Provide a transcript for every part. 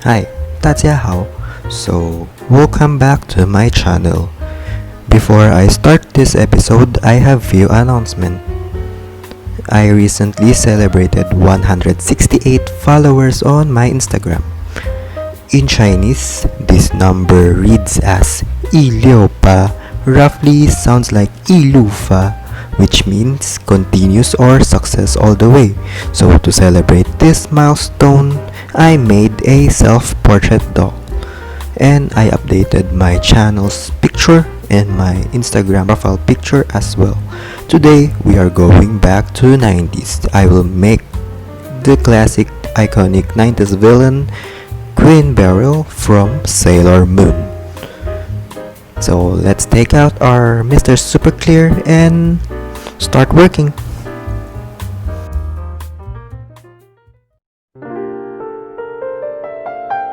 Hi, 大家好. So, welcome back to my channel. Before I start this episode, I have few announcements. I recently celebrated 168 followers on my Instagram. In Chinese, this number reads as 168, roughly sounds like 1路发, which means continuous or success all the way. So to celebrate this milestone, I made a self-portrait doll. And I updated my channel's picture and my Instagram profile picture as well. Today, we are going back to 90s. I will make the classic iconic 90s villain Queen Beryl from Sailor Moon. So let's take out our Mr. Super Clear and start working.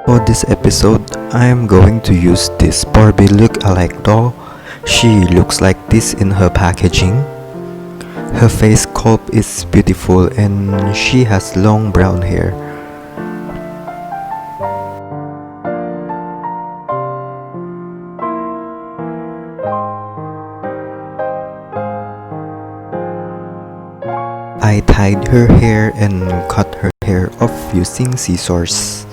For this episode, I am going to use this Barbie look-alike doll. She looks like this in her packaging. Her face sculpt is beautiful and she has long brown hair. I tied her hair and cut her hair off using scissors.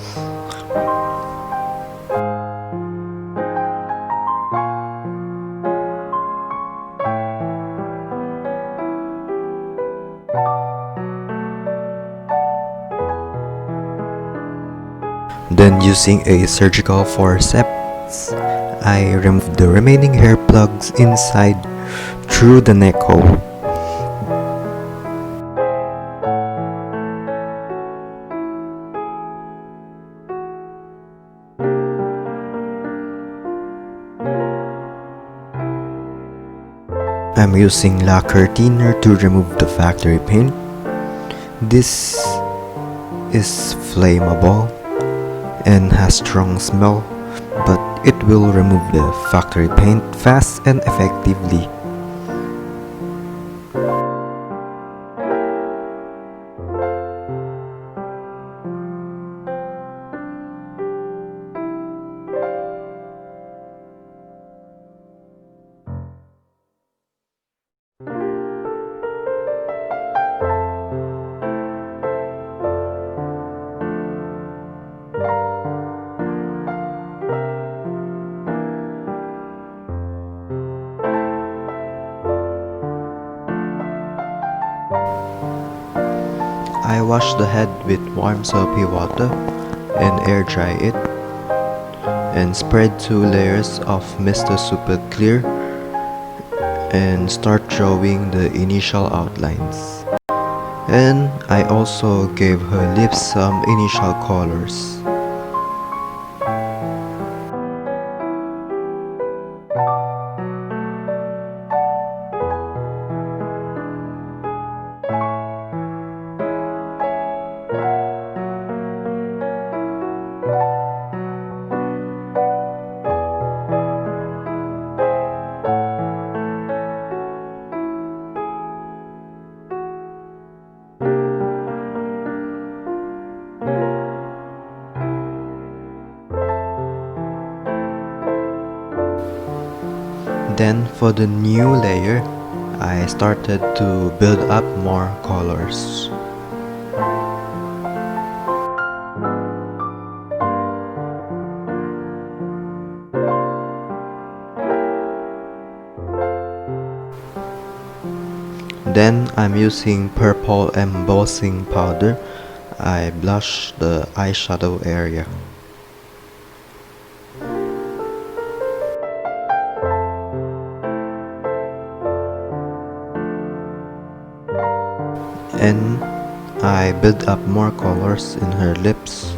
Then using a surgical forceps, I removed the remaining hair plugs inside through the neck hole. I'm using lacquer thinner to remove the factory paint. This is flammable and has strong smell, but it will remove the factory paint fast and effectively. I wash the head with warm soapy water and air dry it, and spread 2 layers of Mr. Super Clear and start drawing the initial outlines. And I also gave her lips some initial colors. Then for the new layer, I started to build up more colors. Then I'm using purple embossing powder. I blush the eyeshadow area. And I build up more colors in her lips.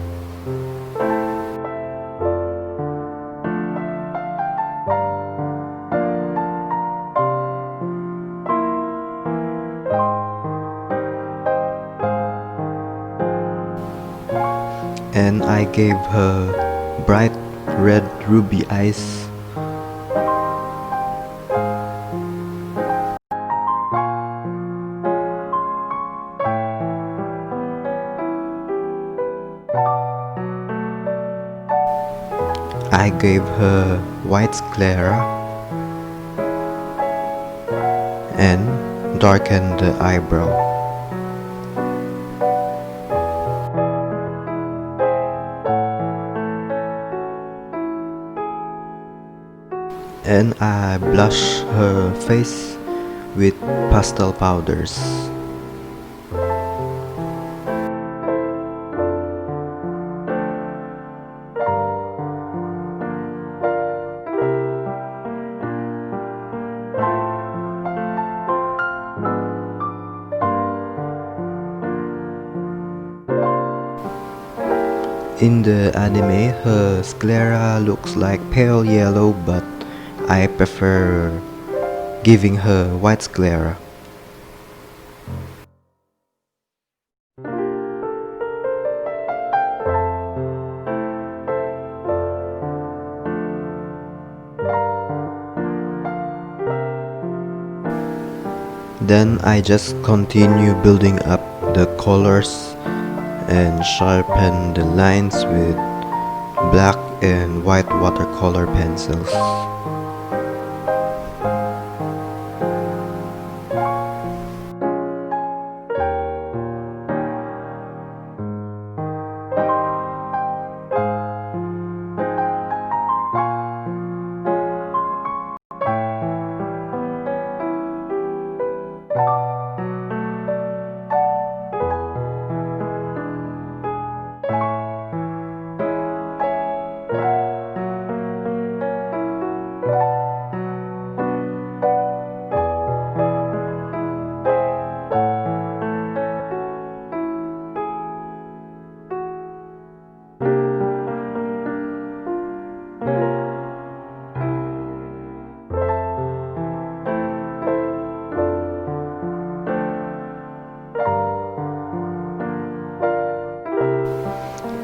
And I gave her bright red ruby eyes. I gave her white sclera and darkened the eyebrow. And I blush her face with pastel powders. In the anime, her sclera looks like pale yellow, but I prefer giving her white sclera. Then I just continue building up the colors and sharpen the lines with black and white watercolor pencils.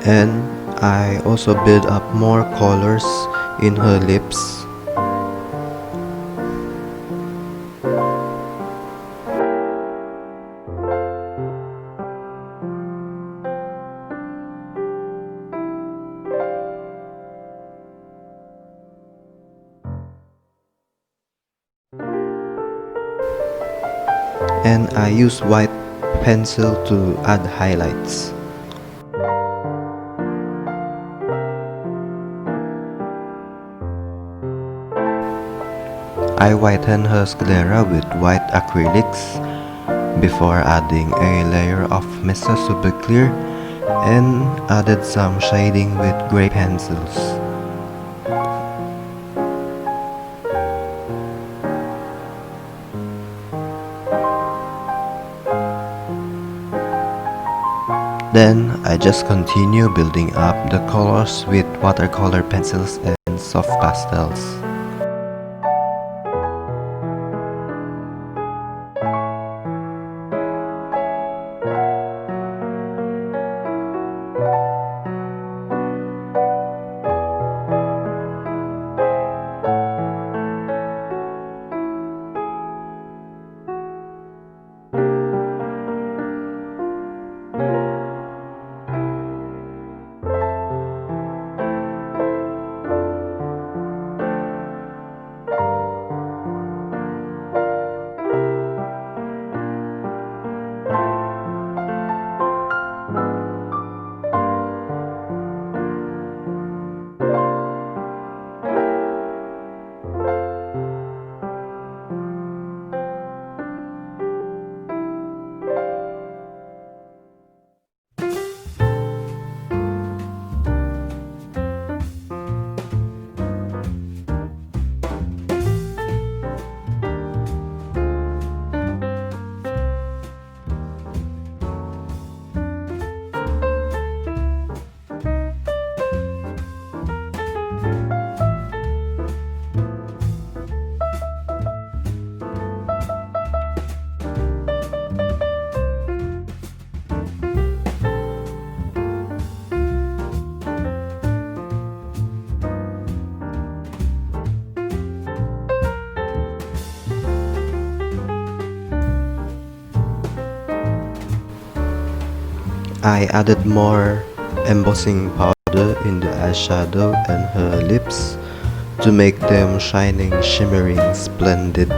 And I also build up more colors in her lips. And I use white pencil to add highlights. I whiten her sclera with white acrylics before adding a layer of Mr.Super Clear and added some shading with gray pencils. Then I just continue building up the colors with watercolor pencils and soft pastels. I added more embossing powder in the eyeshadow and her lips to make them shining, shimmering, splendid.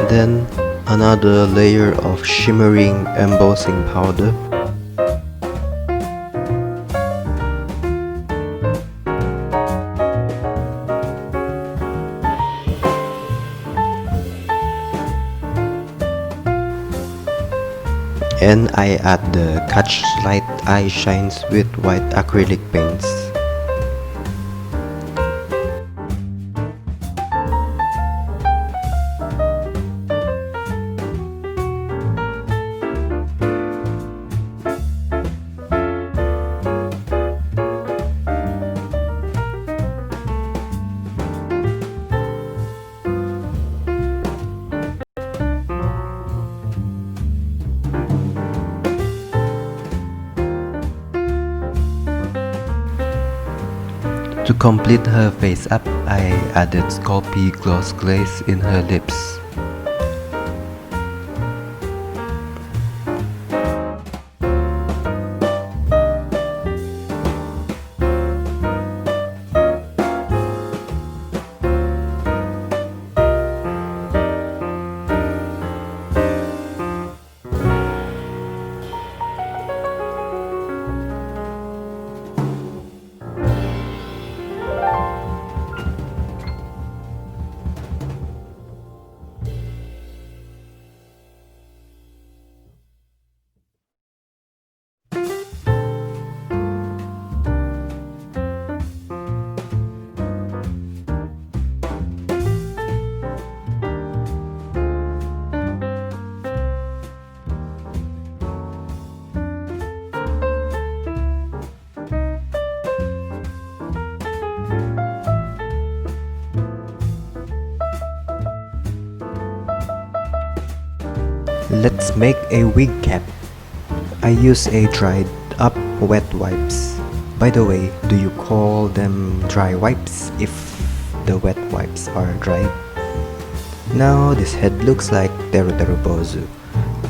Then another layer of shimmering embossing powder. And I add the Catch Light Eye Shines with white acrylic paints. To complete her face up, I added Sculpey gloss glaze in her lips. Let's make a wig cap. I use a dried up wet wipes. By the way, do you call them dry wipes if the wet wipes are dried? Now this head looks like Teru Teru Bozu,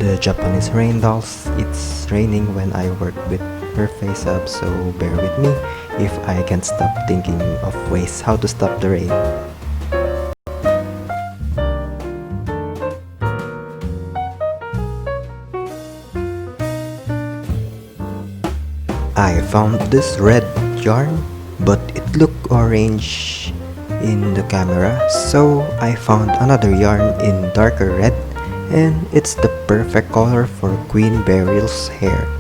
the Japanese rain dolls. It's raining when I work with her face up, so bear with me if I can't stop thinking of ways how to stop the rain. I found this red yarn, but it looked orange in the camera, so I found another yarn in darker red, and it's the perfect color for Queen Beryl's hair.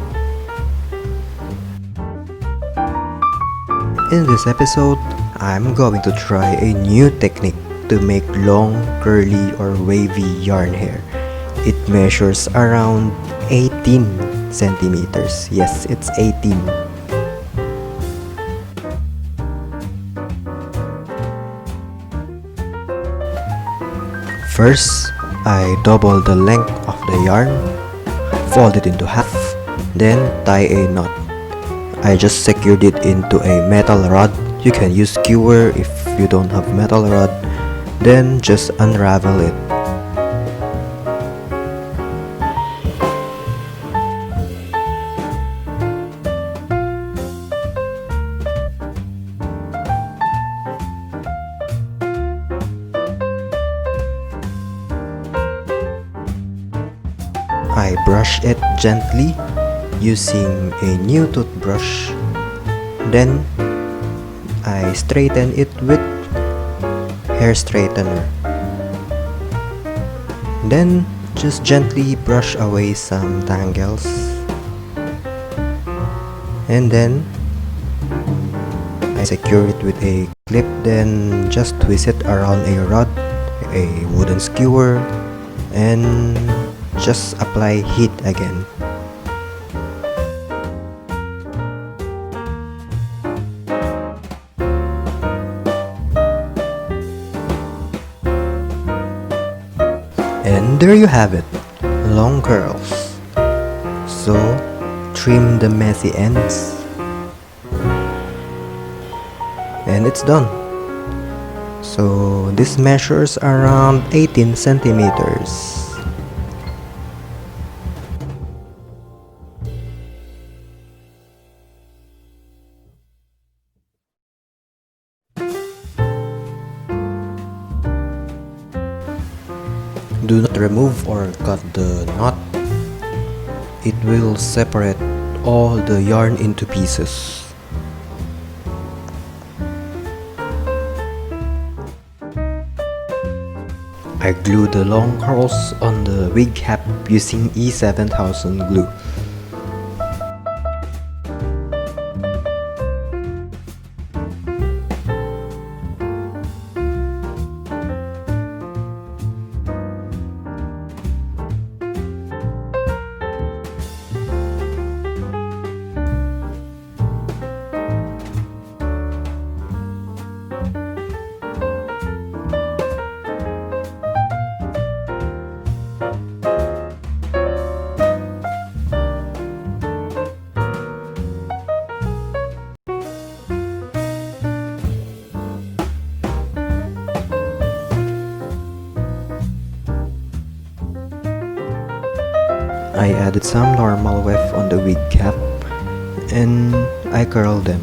In this episode, I'm going to try a new technique to make long, curly, or wavy yarn hair. It measures around 18 centimeters. Yes, it's 18. First, I double the length of the yarn, fold it into half, then tie a knot. I just secured it into a metal rod. You can use skewer if you don't have metal rod, then just unravel it. I brush it gently using a new toothbrush. Then I straighten it with hair straightener. Then Just gently brush away some tangles, and then I secure it with a clip, then just twist it around a rod, a wooden skewer, and just apply heat again. And there you have it, long curls. So trim the messy ends, and it's done. So this measures around 18 centimeters. Do not remove or cut the knot. It will separate all the yarn into pieces. I glue the long curls on the wig cap using E7000 glue. I added some normal weft on the wig cap and I curled them.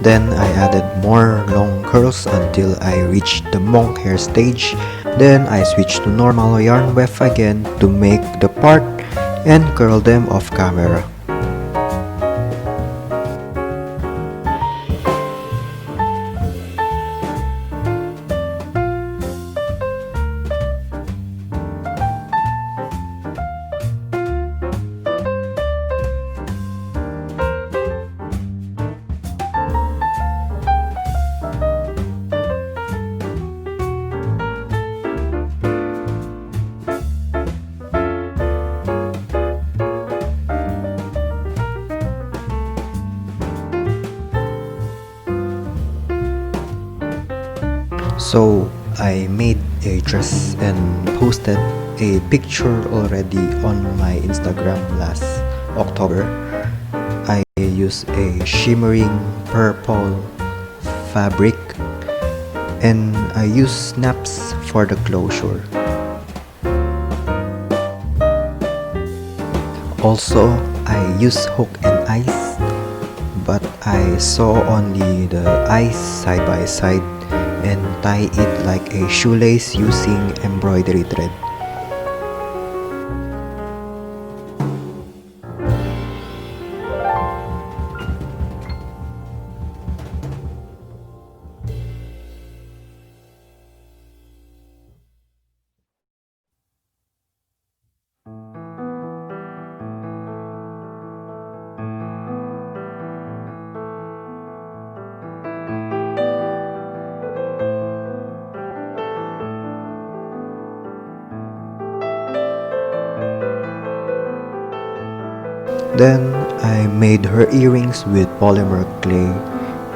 Then I added more long curls until I reached the monk hair stage. Then I switched to normal yarn weft again to make the part and curl them off camera. So I made a dress and posted a picture already on my Instagram last October. I used a shimmering purple fabric and I used snaps for the closure. Also, I used hook and eyes, but I saw only the eyes side by side and tie it like a shoelace using embroidery thread. Then I made her earrings with polymer clay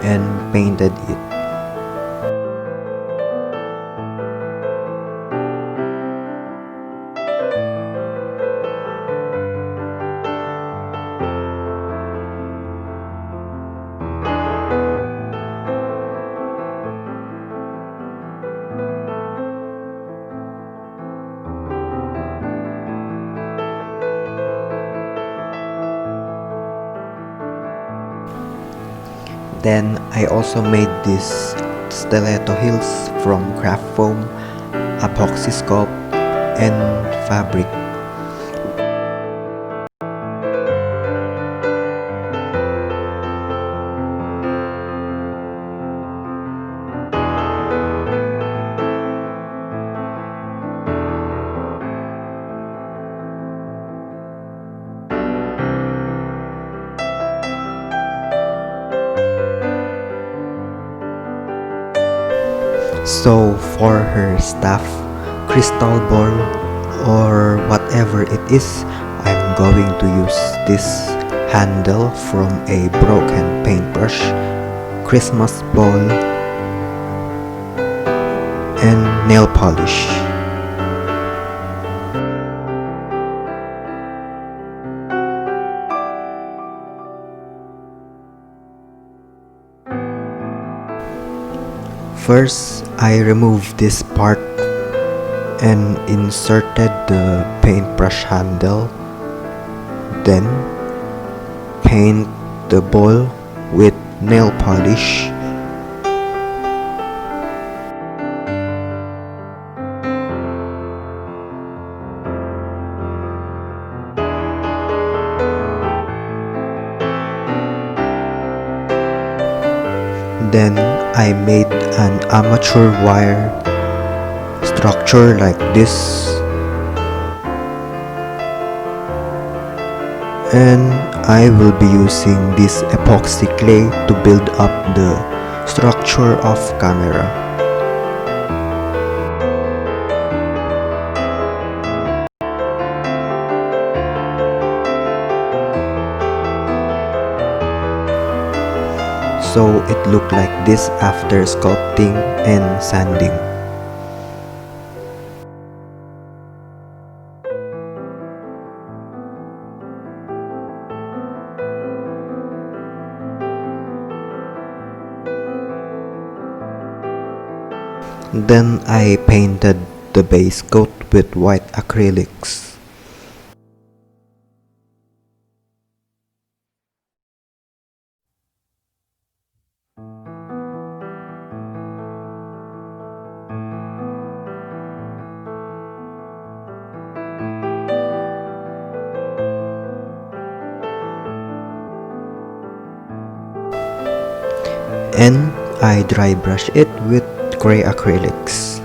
and painted it. Then I also made these stiletto heels from craft foam, epoxy sculpt, and fabric. So for her staff, crystal ball, or whatever it is, I'm going to use this handle from a broken paintbrush, Christmas ball, and nail polish. First, I removed this part and inserted the paintbrush handle. Then, paint the ball with nail polish. Then I made an amateur wire structure like this, and I will be using this epoxy clay to build up the structure of camera. So it looked like this after sculpting and sanding. Then I painted the base coat with white acrylics. And I dry brush it with gray acrylics.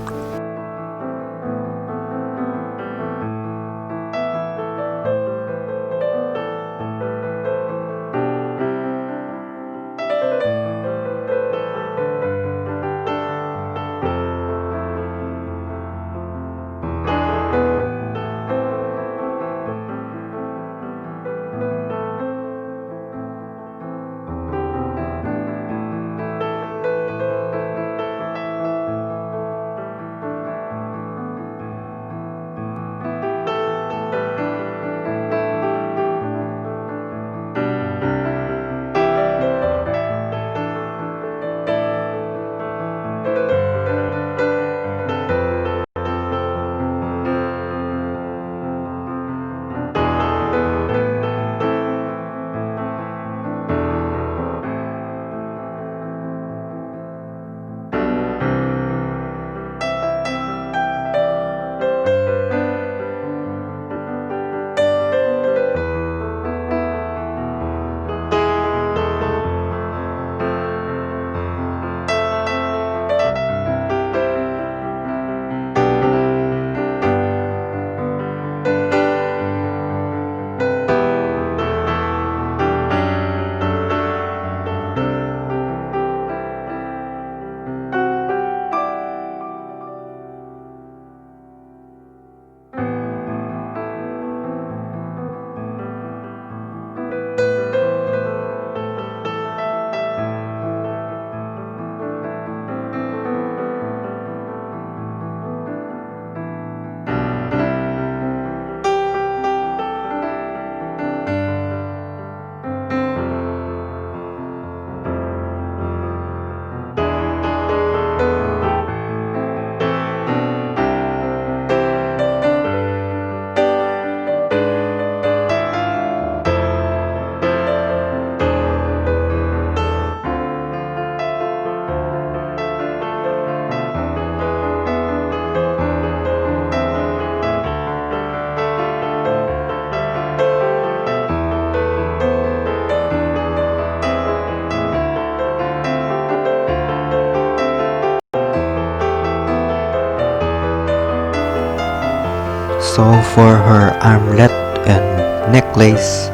So for her armlet and necklace,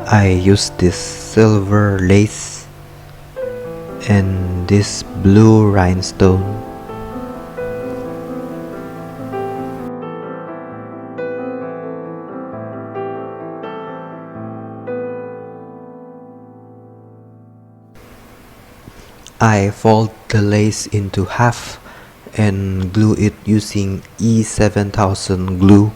I used this silver lace and this blue rhinestone. I fold the lace into half and glue it using E7000 glue.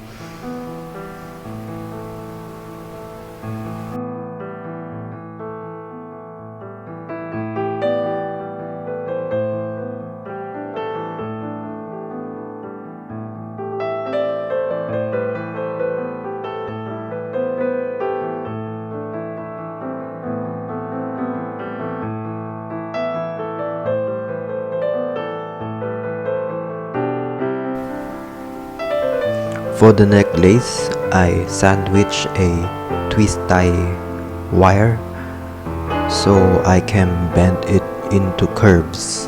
For the necklace, I sandwich a twist tie wire so I can bend it into curves.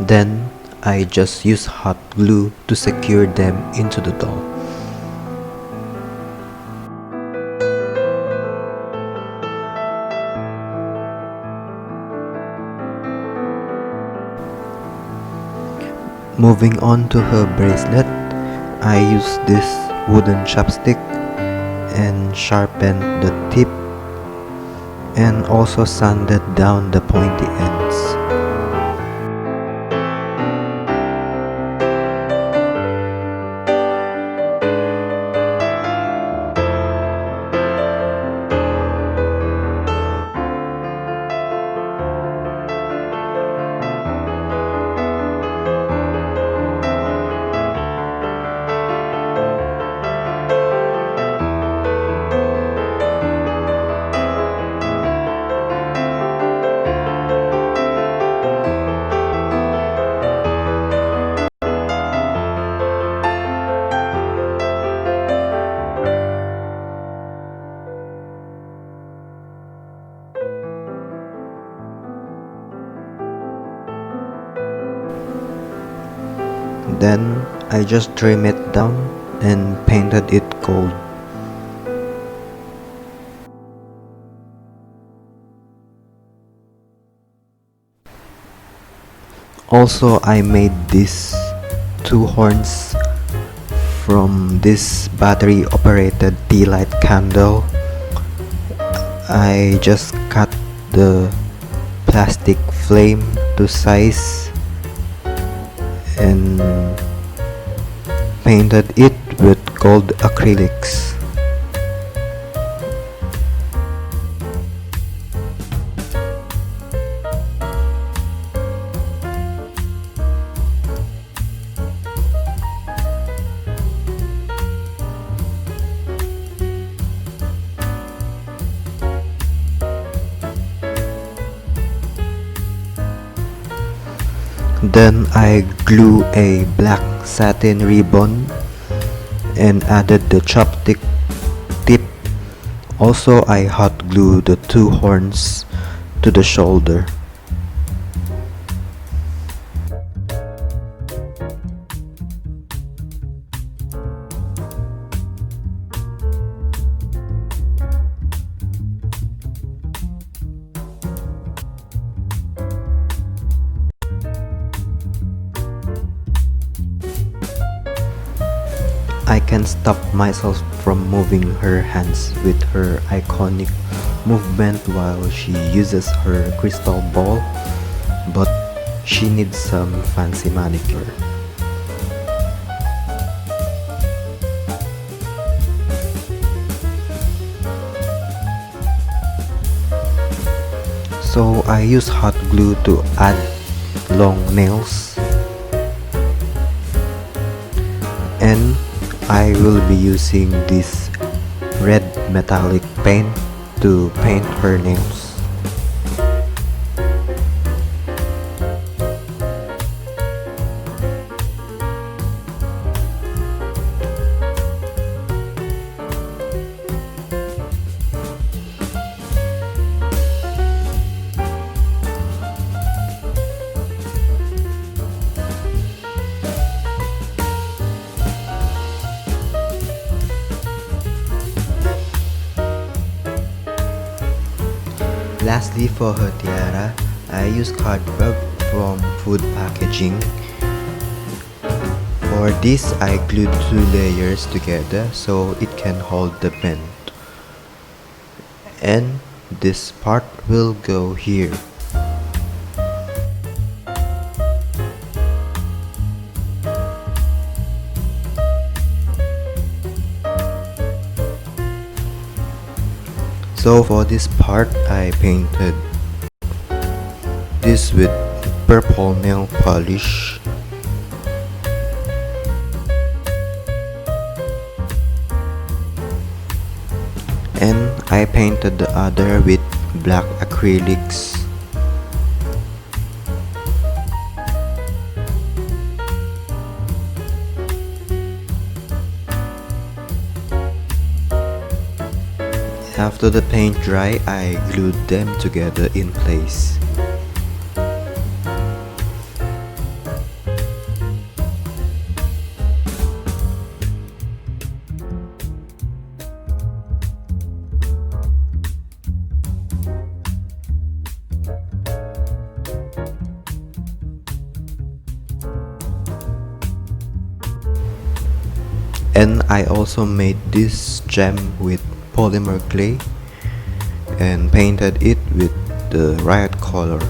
Then I just use hot glue to secure them into the doll. Moving on to her bracelet, I use this wooden chopstick and sharpened the tip and also sanded down the pointy ends. Then I just trim it down and painted it gold. Also, I made these two horns from this battery operated tea light candle. I just cut the plastic flame to size and painted it with gold acrylics. Then I glue a black satin ribbon and added the chopstick tip. Also, I hot glue the two horns to the shoulder. I can't stop myself from moving her hands with her iconic movement while she uses her crystal ball, but she needs some fancy manicure. So I use hot glue to add long nails, and I will be using this red metallic paint to paint her nails. Lastly, for her tiara, I use cardboard from food packaging. For this, I glued 2 layers together so it can hold the bend. And this part will go here. So for this part, I painted this with purple nail polish. And I painted the other with black acrylics. After the paint dry, I glued them together in place. And I also made this gem with polymer clay and painted it with the right color.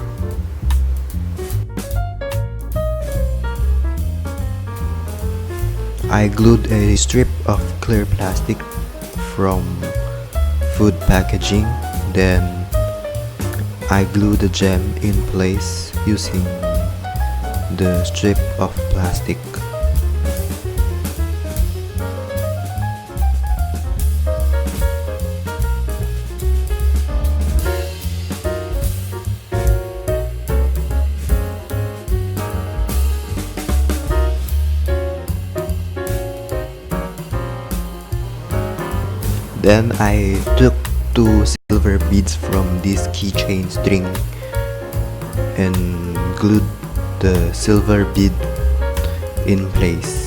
I glued a strip of clear plastic from food packaging, then I glued the gem in place using the strip of plastic. Then I took 2 silver beads from this keychain string and glued the silver bead in place.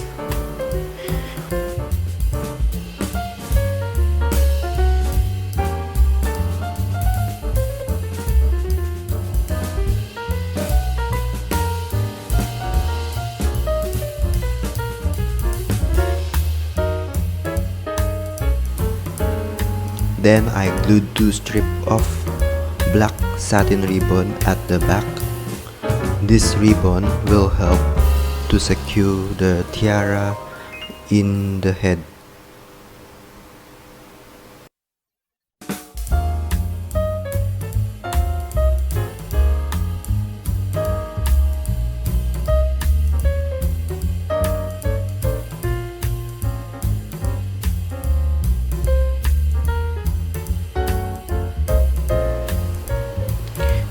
Then I glued 2 strips of black satin ribbon at the back. This ribbon will help to secure the tiara in the head.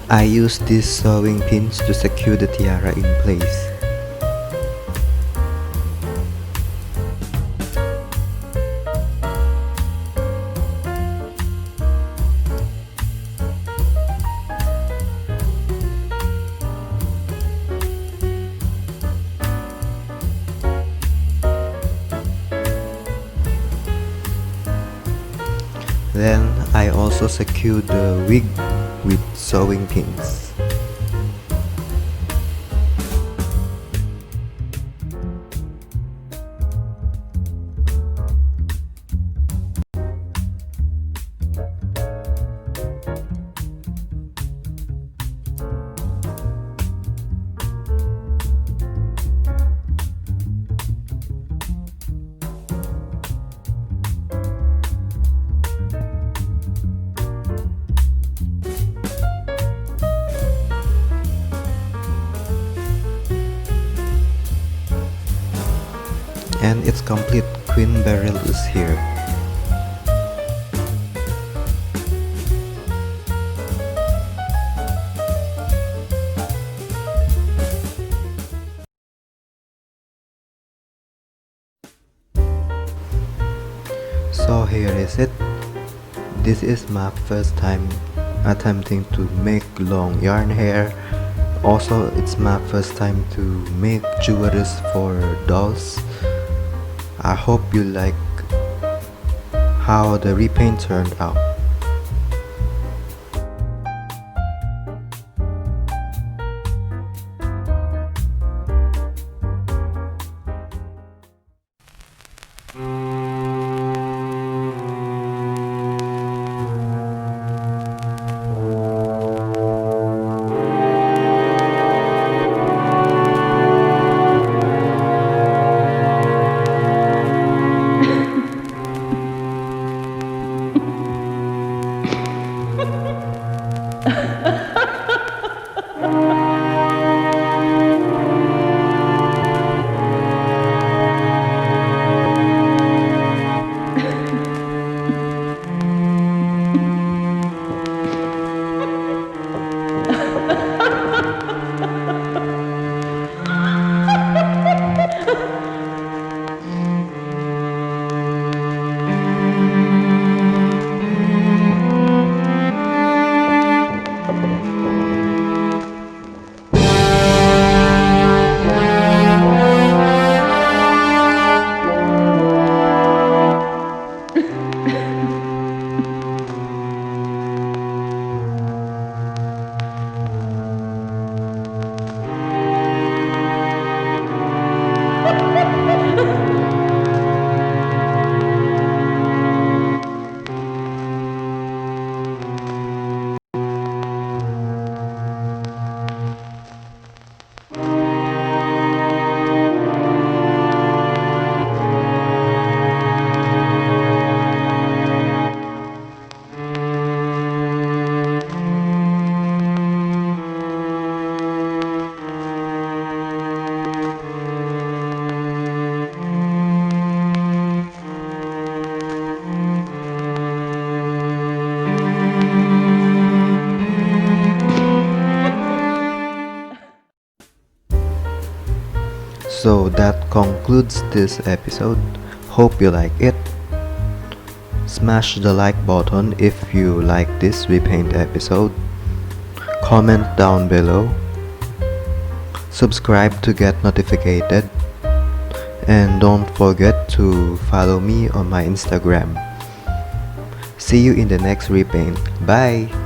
I use these sewing pins to secure the tiara in place. Then I also secured the wig with sewing pins. and it's complete. Queen Beryl is here. So here is it. This is my first time attempting to make long yarn hair. Also, it's my first time to make jewelries for dolls. I hope you like how the repaint turned out. So that concludes this episode. Hope you like it. Smash the like button if you like this repaint episode. Comment down below. Subscribe to get notified. And don't forget to follow me on my Instagram. See you in the next repaint. Bye!